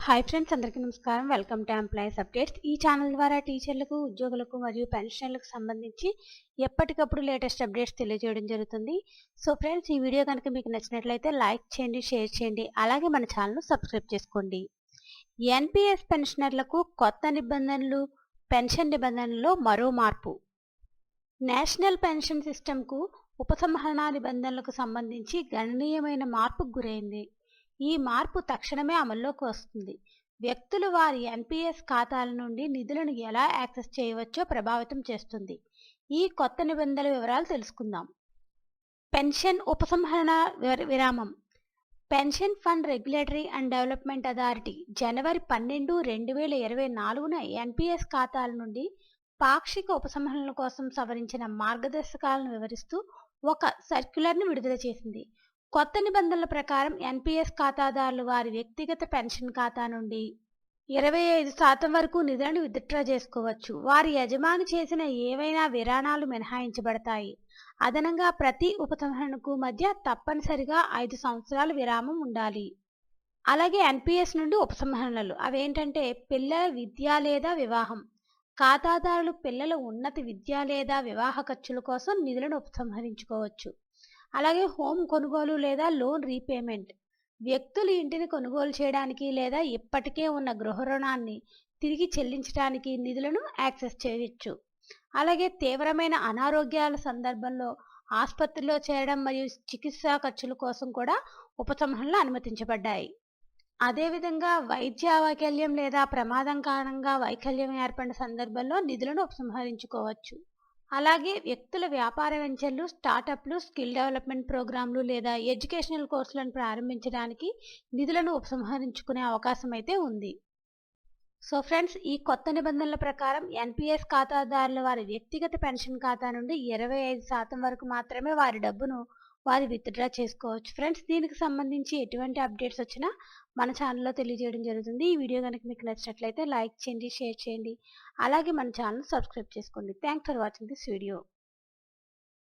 Hi friends, అందరికీ నమస్కారం. Welcome to employees updates. ఈ ఛానల్ ద్వారా టీచర్లకు, ఉద్యోగులకు మరియు పెన్షనర్లకు సంబంధించి ఎప్పటికప్పుడు లేటెస్ట్ అప్డేట్స్ తెలియజేయడం జరుగుతుంది. సో ఫ్రెండ్స్, ఈ వీడియో కనుక మీకు నచ్చినట్లయితే లైక్ చేయండి, షేర్ చేయండి. అలాగే మన ఛానల్ను సబ్స్క్రైబ్ చేసుకోండి. ఎన్పీఎస్ పెన్షనర్లకు కొత్త నిబంధనలు, పెన్షన్ నిబంధనల్లో మరో మార్పు. నేషనల్ పెన్షన్ సిస్టమ్కు ఉపసంహరణ నిబంధనలకు సంబంధించి గణనీయమైన మార్పుకు గురైంది. ఈ మార్పు తక్షణమే అమల్లోకి వస్తుంది. వ్యక్తులు వారి ఎన్పీఎస్ ఖాతాల నుండి నిధులను ఎలా యాక్సెస్ చేయవచ్చో ప్రభావితం చేస్తుంది. ఈ కొత్త నిబంధనల వివరాలు తెలుసుకుందాం. పెన్షన్ ఉపసంహరణ విరామం. Pension fund regulatory and development authority జనవరి 12, 2024న ఎన్పీఎస్ ఖాతాల నుండి పాక్షిక ఉపసంహరణల కోసం సవరించిన మార్గదర్శకాలను వివరిస్తూ ఒక సర్క్యులర్ను విడుదల చేసింది. కొత్త నిబంధనల ప్రకారం ఎన్పీఎస్ ఖాతాదారులు వారి వ్యక్తిగత పెన్షన్ ఖాతా నుండి 25% వరకు నిధులను విత్డ్రా చేసుకోవచ్చు. వారి యజమాని చేసిన ఏవైనా విరాళాలు మినహాయించబడతాయి. అదనంగా ప్రతి ఉపసంహరణకు మధ్య తప్పనిసరిగా 5 సంవత్సరాల విరామం ఉండాలి. అలాగే ఎన్పీఎస్ నుండి ఉపసంహరణలు అవేంటంటే పిల్లల విద్య లేదా వివాహం. ఖాతాదారులు పిల్లల ఉన్నత విద్య లేదా వివాహ ఖర్చుల కోసం నిధులను ఉపసంహరించుకోవచ్చు. అలాగే హోమ్ కొనుగోలు లేదా లోన్ రీపేమెంట్. వ్యక్తులు ఇంటిని కొనుగోలు చేయడానికి లేదా ఇప్పటికే ఉన్న గృహ రుణాన్ని తిరిగి చెల్లించడానికి నిధులను యాక్సెస్ చేయవచ్చు. అలాగే తీవ్రమైన అనారోగ్యాల సందర్భంలో ఆసుపత్రిలో చేరడం మరియు చికిత్సా ఖర్చుల కోసం కూడా ఉపసంహరణలు అనుమతించబడ్డాయి. అదేవిధంగా వైద్య వైకల్యం లేదా ప్రమాదం కారణంగా వైకల్యం ఏర్పడిన సందర్భంలో నిధులను ఉపసంహరించుకోవచ్చు. అలాగే వ్యక్తుల వ్యాపార వెంచర్లు, స్టార్టప్లు, స్కిల్ డెవలప్మెంట్ ప్రోగ్రాంలు లేదా ఎడ్యుకేషనల్ కోర్సులను ప్రారంభించడానికి నిధులను ఉపసంహరించుకునే అవకాశం అయితే ఉంది. సో ఫ్రెండ్స్, ఈ కొత్త నిబంధనల ప్రకారం ఎన్పీఎస్ ఖాతాదారులు వారి వ్యక్తిగత పెన్షన్ ఖాతా నుండి 25% వరకు మాత్రమే వారి డబ్బును వారు విత్డ్రా చేసుకోవచ్చు. ఫ్రెండ్స్, దీనికి సంబంధించి ఎటువంటి అప్డేట్స్ వచ్చినా మన ఛానల్లో తెలియజేయడం జరుగుతుంది. ఈ వీడియో కనుక మీకు నచ్చినట్లయితే లైక్ చేయండి, షేర్ చేయండి. అలాగే మన ఛానల్ సబ్స్క్రైబ్ చేసుకోండి. Thanks for watching this video.